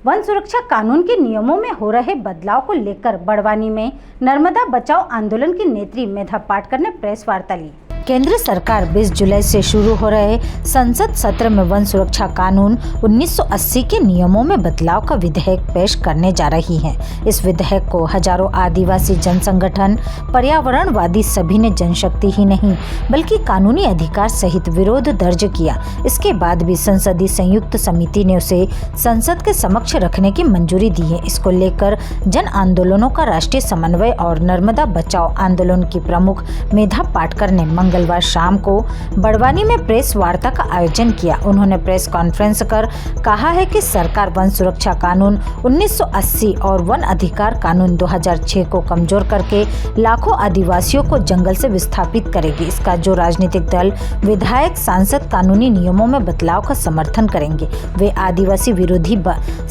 One सुरक्षा कानून के नियमों में हो रहे बदलाव को लेकर बड़वानी में नर्मदा बचाओ आंदोलन की नेत्री मेधा पाटकर ने प्रेस वार्ता ली। केंद्र सरकार 20 जुलाई से शुरू हो रहे संसद सत्र में वन सुरक्षा कानून 1980 के नियमों में बदलाव का विधेयक पेश करने जा रही है। इस विधेयक को हजारों आदिवासी जनसंगठन, पर्यावरणवादी सभी ने जनशक्ति ही नहीं बल्कि कानूनी अधिकार सहित विरोध दर्ज किया। इसके बाद भी संसदीय संयुक्त समिति ने उसे संसद के समक्ष रखने की मंजूरी दी है। इसको लेकर जन आंदोलनों का राष्ट्रीय समन्वय और नर्मदा बचाओ आंदोलन की प्रमुख मेधा पाटकर ने मंगलवार शाम को बड़वानी में प्रेस वार्ता का आयोजन किया। उन्होंने प्रेस कॉन्फ्रेंस कर कहा है कि सरकार वन सुरक्षा कानून 1980 और वन अधिकार कानून 2006 को कमजोर करके लाखों आदिवासियों को जंगल से विस्थापित करेगी। इसका जो राजनीतिक दल, विधायक, सांसद कानूनी नियमों में बदलाव का समर्थन करेंगे वे आदिवासी विरोधी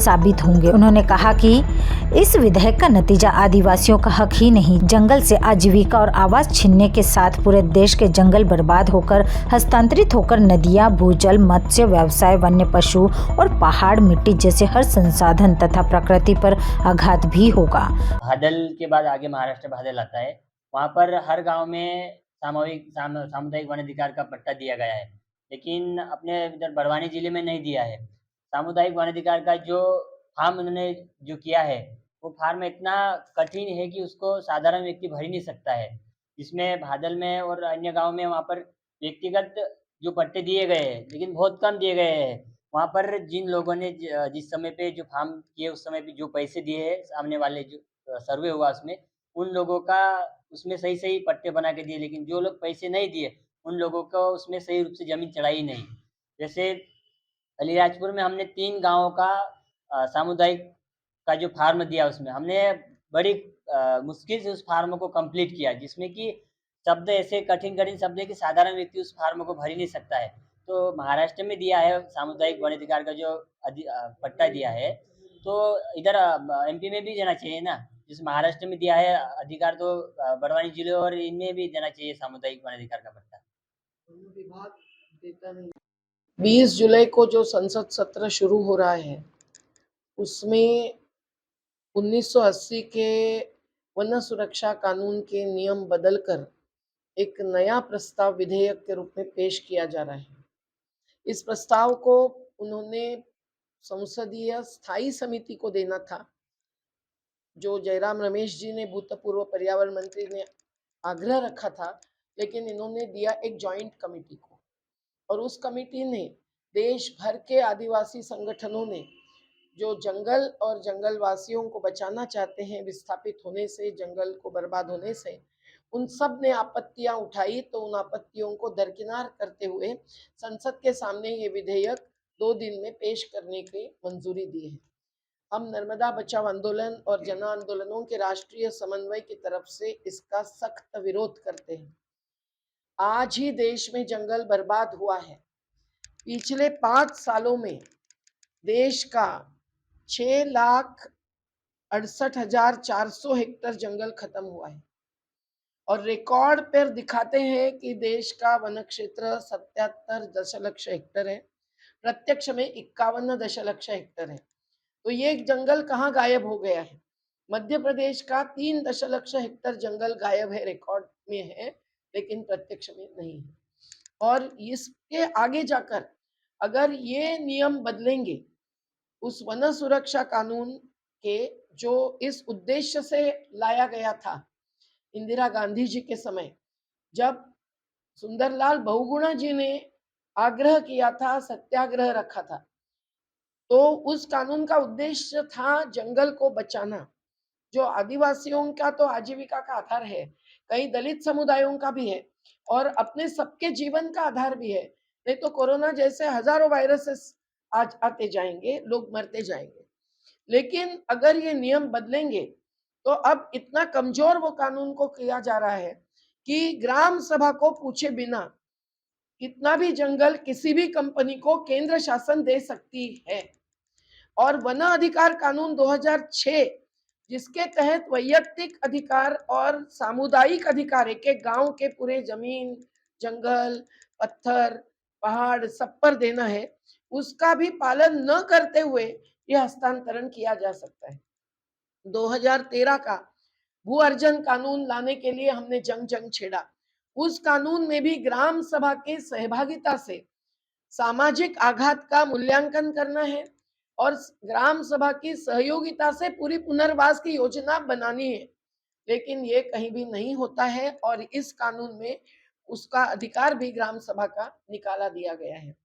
साबित होंगे। उन्होंने कहा कि इस विधेयक का नतीजा आदिवासियों का हक ही नहीं, जंगल से आजीविका और आवास छीनने के साथ पूरे देश के जंगल बर्बाद होकर हस्तांतरित होकर नदियां, भूजल, मत्स्य व्यवसाय, वन्य पशु और पहाड़, मिट्टी जैसे हर संसाधन तथा प्रकृति पर आघात भी होगा। बादल के बाद आगे महाराष्ट्र बादल आता है। वहाँ पर हर गांव में सामुदायिक वन अधिकार का पट्टा दिया गया है, लेकिन अपने इधर बड़वानी जिले में नहीं दिया है। सामुदायिक वन अधिकार का जो फार्म उन्होंने जो किया है वो फार्म इतना कठिन है कि उसको साधारण व्यक्ति भर ही नहीं सकता है। जिसमें बादल में और अन्य गांव में वहाँ पर व्यक्तिगत जो पट्टे दिए गए हैं, लेकिन बहुत कम दिए गए हैं। वहाँ पर जिन लोगों ने जिस समय पे जो फार्म किए उस समय पे जो पैसे दिए हैं, सामने वाले जो सर्वे हुआ उसमें उन लोगों का उसमें सही सही पट्टे बना के दिए, लेकिन जो लोग पैसे नहीं दिए उन लोगों को उसमें सही रूप से जमीन चढ़ाई नहीं। जैसे अलीराजपुर में हमने 3 गाँवों का सामुदायिक का जो फार्म दिया उसमें हमने बड़ी मुश्किल से उस फार्म को कंप्लीट किया, जिसमें कि शब्द ऐसे कठिन शब्द है कि साधारण व्यक्ति उस फार्म को भर ही नहीं सकता है। तो महाराष्ट्र में दिया है सामुदायिक वन अधिकार का जो पट्टा दिया है, तो इधर एमपी में भी देना चाहिए ना। जिस महाराष्ट्र में दिया है अधिकार, तो बड़वानी जिले और इनमें भी देना चाहिए सामुदायिक वन अधिकार का पट्टा। विभाग देता नहीं। 20 जुलाई को जो संसद सत्र शुरू हो रहा है उसमें 1980 के वन सुरक्षा कानून के नियम बदलकर एक नया प्रस्ताव विधेयक के रूप में पेश किया जा रहा है। इस प्रस्ताव को उन्होंने संसदीय स्थायी समिति को देना था, जो जयराम रमेश जी ने, भूतपूर्व पर्यावरण मंत्री ने आग्रह रखा था, लेकिन इन्होंने दिया एक जॉइंट कमेटी को। और उस कमेटी ने देश भर के आदिवासी संगठनों ने जो जंगल और जंगलवासियों को बचाना चाहते हैं विस्थापित होने से, जंगल को बर्बाद होने से, उन सब ने आपत्तियां उठाई। तो उन आपत्तियों को दरकिनार करते हुए संसद के सामने ये विधेयक 2 दिन में पेश करने की मंजूरी दी है। हम नर्मदा बचाओ आंदोलन और जन आंदोलनों के राष्ट्रीय समन्वय की तरफ से इसका सख्त विरोध करते हैं। आज ही देश में जंगल बर्बाद हुआ है। पिछले 5 सालों में देश का 6,68,400 हेक्टेयर जंगल खत्म हुआ है और रिकॉर्ड पर दिखाते हैं कि देश का वन क्षेत्र 77 दशलक्ष हेक्टेयर है, प्रत्यक्ष में 51 दशलक्ष हेक्टेयर है। तो ये जंगल कहाँ गायब हो गया है? मध्य प्रदेश का 3 दशलक्ष हेक्टेयर जंगल गायब है, रिकॉर्ड में है, लेकिन प्रत्यक्ष में नहीं है। और इसके आगे जाकर अगर ये नियम बदलेंगे, उस वन सुरक्षा कानून के जो इस उद्देश्य से लाया गया था इंदिरा गांधी जी के समय, जब सुंदरलाल बहुगुणा जी ने आग्रह किया था, सत्याग्रह रखा था, तो उस कानून का उद्देश्य था जंगल को बचाना, जो आदिवासियों का तो आजीविका का आधार है, कई दलित समुदायों का भी है और अपने सबके जीवन का आधार भी है। नहीं तो कोरोना जैसे हजारों वायरसेस आज आते जाएंगे, लोग मरते जाएंगे। लेकिन अगर ये नियम बदलेंगे तो अब इतना कमजोर वो कानून को किया जा रहा है कि ग्राम सभा को पूछे बिना कितना भी जंगल किसी भी कंपनी को केंद्र शासन दे सकती है। और वन अधिकार कानून 2006, जिसके तहत वैयक्तिक अधिकार और सामुदायिक अधिकार, एक एक गांव के पूरे जमीन, जंगल, पत्थर, पहाड़ सब पर देना है, उसका भी पालन न करते हुए ये हस्तांतरण किया जा सकता है। 2013 का भू अर्जन कानून लाने के लिए हमने जंग छेड़ा। उस कानून में भी ग्राम सभा के सहभागिता से सामाजिक आघात का मूल्यांकन करना है और ग्राम सभा की सहयोगिता से पूरी पुनर्वास की योजना बनानी है, लेकिन ये कहीं भी नहीं होता है और इस कानून में उसका अधिकार भी ग्राम सभा का निकाला दिया गया है।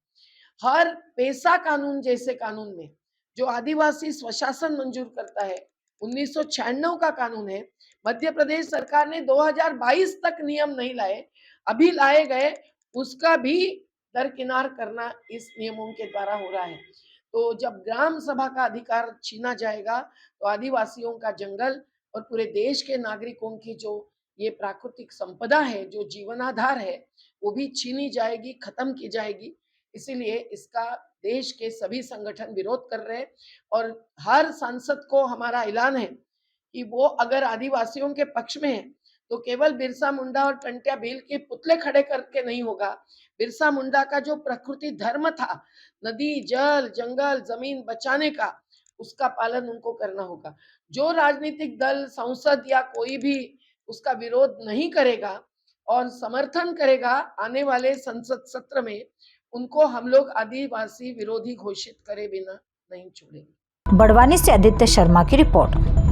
हर पेशा कानून जैसे कानून में जो आदिवासी स्वशासन मंजूर करता है, 1996 का कानून है, मध्य प्रदेश सरकार ने 2022 तक नियम नहीं लाए, अभी लाए गए, उसका भी दरकिनार करना इस नियमों के द्वारा हो रहा है। तो जब ग्राम सभा का अधिकार छीना जाएगा तो आदिवासियों का जंगल और पूरे देश के नागरिकों की जो ये प्राकृतिक संपदा है, जो जीवनाधार है, वो भी छीनी जाएगी, खत्म की जाएगी। इसीलिए इसका देश के सभी संगठन विरोध कर रहे हैं और हर सांसद को हमारा ऐलान है कि वो अगर आदिवासियों के पक्ष में है तो केवल बिरसा मुंडा और टंट्या भील के पुतले खड़े करके नहीं होगा। बिरसा मुंडा का जो प्रकृति धर्म था, नदी, जल, जंगल, जमीन बचाने का, उसका पालन उनको करना होगा। जो राजनीतिक दल, सांसद या कोई भी उसका विरोध नहीं करेगा और समर्थन करेगा आने वाले संसद सत्र में, उनको हम लोग आदिवासी विरोधी घोषित करे बिना नहीं छोड़ेंगे। बड़वानी से आदित्य शर्मा की रिपोर्ट।